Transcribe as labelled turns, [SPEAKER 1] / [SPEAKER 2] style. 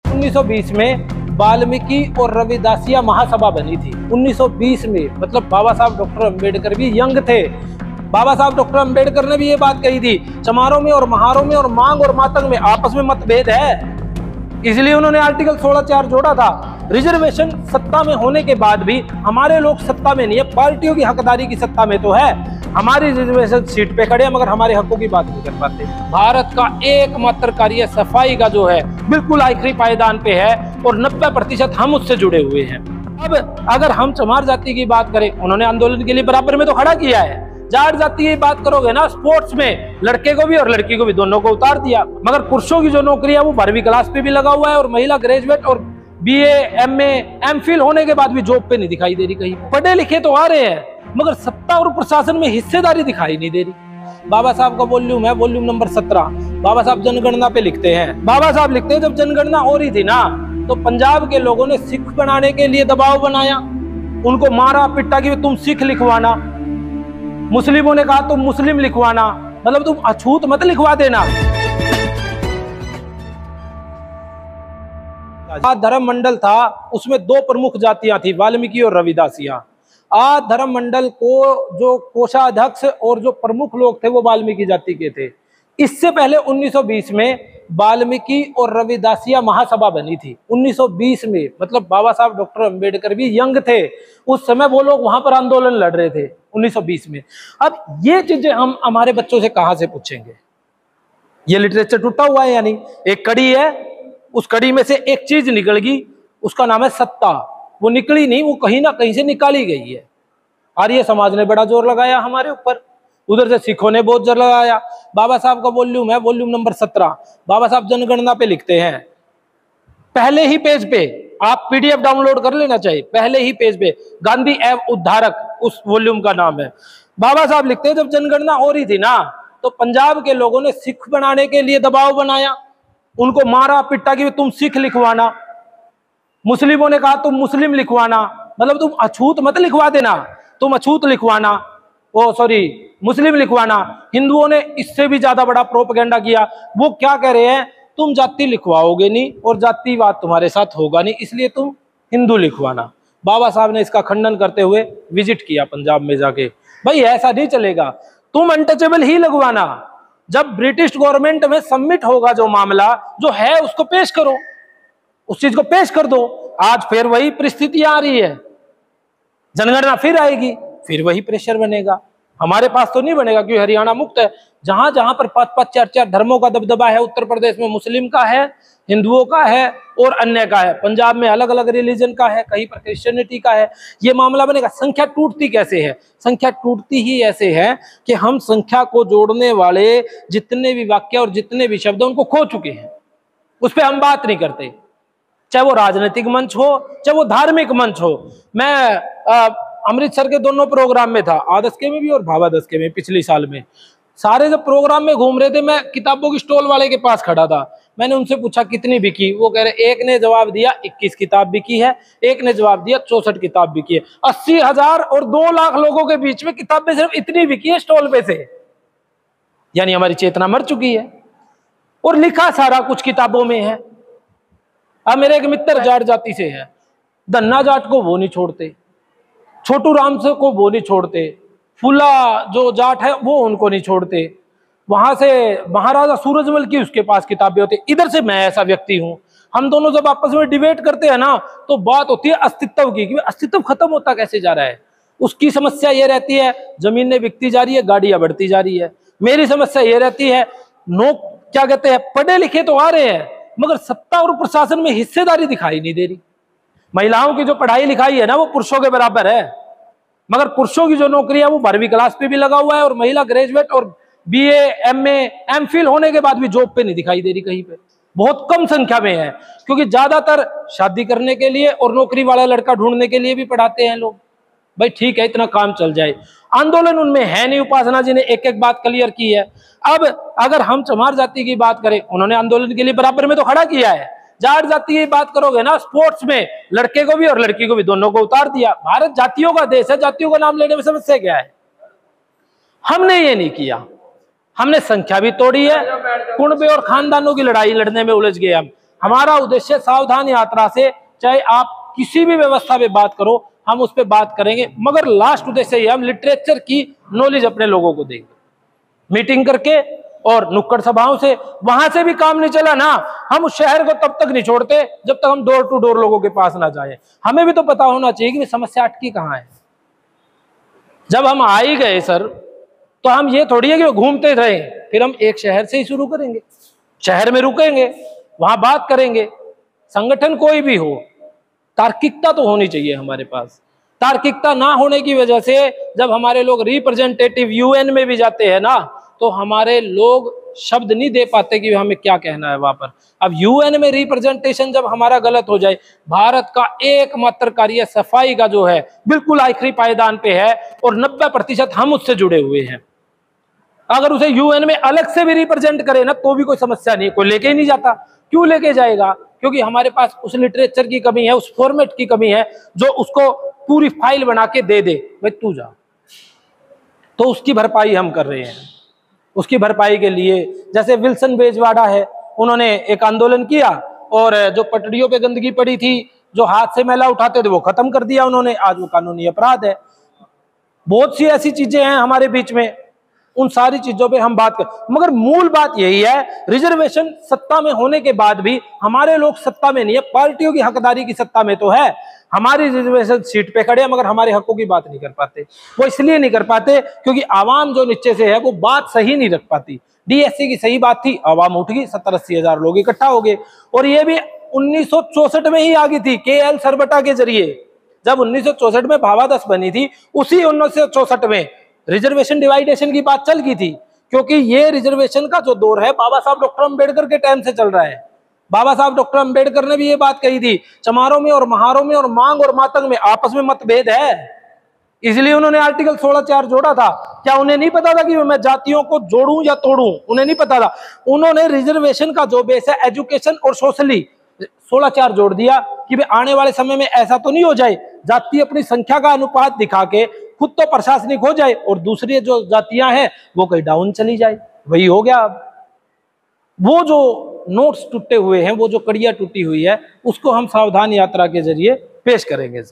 [SPEAKER 1] 1920 में वाल्मीकि और रविदासिया महासभा बनी थी। 1920 में मतलब बाबा साहब डॉक्टर अंबेडकर भी यंग थे। बाबा साहब डॉक्टर अंबेडकर ने भी ये बात कही थी, चमारों में और महारों में और मांग और मातंग में आपस में मतभेद है, इसलिए उन्होंने आर्टिकल 16(4) जोड़ा था। रिजर्वेशन सत्ता में होने के बाद भी हमारे लोग सत्ता में नहीं है, पार्टियों की हकदारी की सत्ता में तो है। हमारी रिजर्वेशन सीट पे खड़े हैं मगर हमारे हकों की बात नहीं कर पाते। भारत का एकमात्र कार्य सफाई का जो है बिल्कुल आखिरी पायदान पे है और 90% हम उससे जुड़े हुए हैं। अब अगर हम चमार जाति की बात करें, उन्होंने आंदोलन के लिए बराबर में तो खड़ा किया है। जाट जाति की बात करोगे ना, स्पोर्ट्स में लड़के को भी और लड़की को भी दोनों को उतार दिया, मगर पुरुषों की जो नौकरी है वो 12वीं क्लास पे भी लगा हुआ है और महिला ग्रेजुएट और BA, MA, MPhil होने के बाद भी जॉब पे नहीं दिखाई दे रही। कहीं पढ़े लिखे तो आ रहे हैं मगर सत्ता और प्रशासन में हिस्सेदारी दिखाई नहीं दे रही। बाबा साहब का वॉल्यूम है, वॉल्यूम नंबर 17। बाबा साहब जनगणना पे लिखते हैं, बाबा साहब लिखते हैं, जब जनगणना हो रही थी ना तो पंजाब के लोगों ने सिख बनाने के लिए दबाव बनाया, उनको मारा पिटा कि तुम सिख लिखवाना। मुस्लिमों ने कहा तुम मुस्लिम लिखवाना, मतलब तुम अछूत मत लिखवा देना। धर्म मंडल था, उसमें 2 प्रमुख जातियां थी, वाल्मीकि और रविदासिया। आज धर्म मंडल को जो कोषाध्यक्ष और जो प्रमुख लोग थे वो वाल्मीकि जाति के थे। इससे पहले 1920 में वाल्मीकि और रविदासिया महासभा बनी थी। 1920 में मतलब बाबा साहब डॉक्टर अंबेडकर भी यंग थे, उस समय वो लोग वहां पर आंदोलन लड़ रहे थे 1920 में। अब ये चीजें हम हमारे बच्चों से कहां से पूछेंगे? ये लिटरेचर टूटा हुआ है, यानी एक कड़ी है, उस कड़ी में से एक चीज निकल गई, उसका नाम है सत्ता। वो निकली नहीं, वो कहीं ना कहीं से निकाली गई है। आर्य समाज ने बड़ा जोर लगाया हमारे ऊपर, उधर से सिखों ने बहुत जोर लगाया। बाबा साहब का वॉल्यूम है, वॉल्यूम नंबर 17। बाबा साहब जनगणना पे लिखते हैं, पहले ही पेज पे, आप PDF डाउनलोड कर लेना चाहिए, पहले ही पेज पे गांधी एवं उद्धारक उस वॉल्यूम का नाम है। बाबा साहब लिखते हैं, जब जनगणना हो रही थी ना तो पंजाब के लोगों ने सिख बनाने के लिए दबाव बनाया, उनको मारा पिटा कि तुम सिख लिखवाना। मुस्लिमों ने कहा तुम मुस्लिम लिखवाना, मतलब तुम अछूत मत लिखवा देना, तुम अछूत लिखवाना, मुस्लिम लिखवाना। हिंदुओं ने इससे भी ज्यादा बड़ा प्रोपेगेंडा किया। वो क्या कह रहे हैं, तुम जाति लिखवाओगे नहीं और जातिवाद तुम्हारे साथ होगा नहीं, इसलिए तुम हिंदू लिखवाना। बाबा साहब ने इसका खंडन करते हुए विजिट किया पंजाब में जाके, भाई ऐसा नहीं चलेगा, तुम अनटचेबल ही लगवाना। जब ब्रिटिश गवर्नमेंट में सबमिट होगा जो मामला जो है उसको पेश करो, उस चीज को पेश कर दो। आज फिर वही परिस्थितियां आ रही है, जनगणना फिर आएगी, फिर वही प्रेशर बनेगा। हमारे पास तो नहीं बनेगा क्योंकि हरियाणा मुक्त है। जहां जहां पर 5-5, 4-4 धर्मों का दबदबा है, उत्तर प्रदेश में मुस्लिम का है, हिंदुओं का है और अन्य का है, पंजाब में अलग अलग रिलीजन का है, कहीं पर क्रिश्चियनिटी का है, ये मामला बनेगा। संख्या टूटती कैसे है? संख्या टूटती ही ऐसे है कि हम संख्या को जोड़ने वाले जितने भी वाक्य और जितने भी शब्द उनको खो चुके हैं, उस पर हम बात नहीं करते, चाहे वो राजनीतिक मंच हो चाहे वो धार्मिक मंच हो। मैं अमृतसर के दोनों प्रोग्राम में था, आदस्के में भी और भावादस्के में, पिछले साल में। सारे जब प्रोग्राम में घूम रहे थे, मैं किताबों की स्टॉल वाले के पास खड़ा था। मैंने उनसे पूछा कितनी बिकी, वो कह रहे, एक ने जवाब दिया 21 किताब बिकी है, एक ने जवाब दिया 64 किताब बिकी है। 80,000 और 2 लाख लोगों के बीच में किताबें सिर्फ इतनी बिकी है स्टॉल पे से, यानी हमारी चेतना मर चुकी है और लिखा सारा कुछ किताबों में है। अब मेरे एक मित्र जाट जाति से है, धन्ना जाट को वो नहीं छोड़ते, छोटू राम से को वो नहीं छोड़ते, फुला जो जाट है वो उनको नहीं छोड़ते, वहां से महाराजा सूरजमल की उसके पास किताबें होती। इधर से मैं ऐसा व्यक्ति हूं, हम दोनों जब आपस में डिबेट करते हैं ना तो बात होती है अस्तित्व की, कि अस्तित्व खत्म होता कैसे जा रहा है। उसकी समस्या ये रहती है जमीनें बिकती जा रही है, गाड़ियां बढ़ती जा रही है। मेरी समस्या ये रहती है क्या कहते हैं, पढ़े लिखे तो आ रहे हैं मगर सत्ता और प्रशासन में हिस्सेदारी दिखाई नहीं दे रही। महिलाओं की जो पढ़ाई लिखाई है ना वो पुरुषों के बराबर है, मगर पुरुषों की जो नौकरी है वो 12वीं क्लास पे भी लगा हुआ है और महिला ग्रेजुएट और BA, MA, MPhil होने के बाद भी जॉब पे नहीं दिखाई दे रही कहीं पे। बहुत कम संख्या में है क्योंकि ज्यादातर शादी करने के लिए और नौकरी वाला लड़का ढूंढने के लिए भी पढ़ाते हैं लोग। भाई ठीक है, इतना काम चल जाए। आंदोलन उनमें है नहीं। उपासना जी ने एक एक बात क्लियर की है। अब अगर हम चमार जाति की बात करें, उन्होंने आंदोलन के लिए बराबर में तो खड़ा किया है। जाट जाति की बात करोगे ना, स्पोर्ट्स में लड़के को भी और लड़की को भी दोनों को उतार दिया। भारत जातियों का देश है, जातियों का नाम लेने में समस्या क्या है? हमने ये नहीं किया, हमने संख्या भी तोड़ी है, कुनबे और खानदानों की लड़ाई लड़ने में उलझ गए हम। हमारा उद्देश्य सावधान यात्रा से, चाहे आप किसी भी व्यवस्था पे बात करो, हम उस पर बात करेंगे, मगर लास्ट उद्देश्य ये हम लिटरेचर की नॉलेज अपने लोगों को देंगे, मीटिंग करके और नुक्कड़ सभाओं से। वहां से भी काम नहीं चला ना, हम उस शहर को तब तक नहीं छोड़ते जब तक हम डोर टू डोर लोगों के पास ना जाए। हमें भी तो पता होना चाहिए कि समस्या अटकी कहाँ है। जब हम आ ही गए सर, तो हम ये थोड़ी है कि घूमते रहे, फिर हम एक शहर से ही शुरू करेंगे, शहर में रुकेंगे, वहां बात करेंगे। संगठन कोई भी हो, तार्किकता तो होनी चाहिए हमारे पास। तार्किकता ना होने की वजह से जब हमारे लोग रिप्रेजेंटेटिव यूएन में भी जाते हैं ना, तो हमारे लोग शब्द नहीं दे पाते कि हमें क्या कहना है वहां पर। अब यूएन में रिप्रेजेंटेशन जब हमारा गलत हो जाए, भारत का एकमात्र कार्य सफाई का जो है बिल्कुल आखिरी पायदान पे है और 90% हम उससे जुड़े हुए हैं। अगर उसे यूएन में अलग से भी रिप्रेजेंट करे ना तो भी कोई समस्या नहीं, कोई लेके ही नहीं जाता। क्यों लेके जाएगा? क्योंकि हमारे पास उस लिटरेचर की कमी है, उस फॉर्मेट की कमी है जो उसको पूरी फाइल बना के दे दे, भाई तू जा। तो उसकी भरपाई हम कर रहे हैं। उसकी भरपाई के लिए जैसे विल्सन बेजवाड़ा है, उन्होंने एक आंदोलन किया और जो पटड़ियों पे गंदगी पड़ी थी, जो हाथ से मैला उठाते थे, वो खत्म कर दिया उन्होंने। आज वो कानूनी अपराध है। बहुत सी ऐसी चीजें हैं हमारे बीच में, उन सारी चीजों पे हम बात कर, मगर मूल बात यही है, रिजर्वेशन सत्ता में होने के बाद भी हमारे लोग सत्ता में नहीं है, पार्टियों की हकदारी की सत्ता में तो है। हमारी रिजर्वेशन सीट पे खड़े हैं मगर हमारे हकों की बात नहीं कर पाते। वो इसलिए नहीं कर पाते क्योंकि आवाम जो नीचे से है वो बात सही नहीं रख पाती। डीएससी की सही बात थी, आवाम उठ गई, 70-80 हजार लोग इकट्ठा हो गए। और ये भी 1964 में ही आ गई थी, KL सरबटा के जरिए। जब 1964 में भावादस बनी थी, उसी 1964 में रिजर्वेशन डिवाइडेशन की बात चल गई थी। क्योंकि ये रिजर्वेशन का जो दौर है बाबा साहब डॉक्टर अंबेडकर के टाइम से चल रहा है। बाबा साहब डॉक्टर अंबेडकर ने भी ये बात कही थी, चमारों में और महारों में और मांग और मातंग में आपस में मतभेद है, इसलिए उन्होंने आर्टिकल 16(4) जोड़ा था। क्या उन्हें नहीं पता था कि मैं जातियों को जोड़ूं या तोड़ूं? उन्हें नहीं पता था। उन्होंने रिजर्वेशन का जो बेस है एजुकेशन और सोशली 16(4) जोड़ दिया कि आने वाले समय में ऐसा तो नहीं हो जाए जाति अपनी संख्या का अनुपात दिखा के खुद तो प्रशासनिक हो जाए और दूसरी जो जातियां हैं वो कहीं डाउन चली जाए। वही हो गया। अब वो जो नोट्स टूटे हुए हैं, वो जो कड़ियां टूटी हुई है, उसको हम सावधान यात्रा के जरिए पेश करेंगे।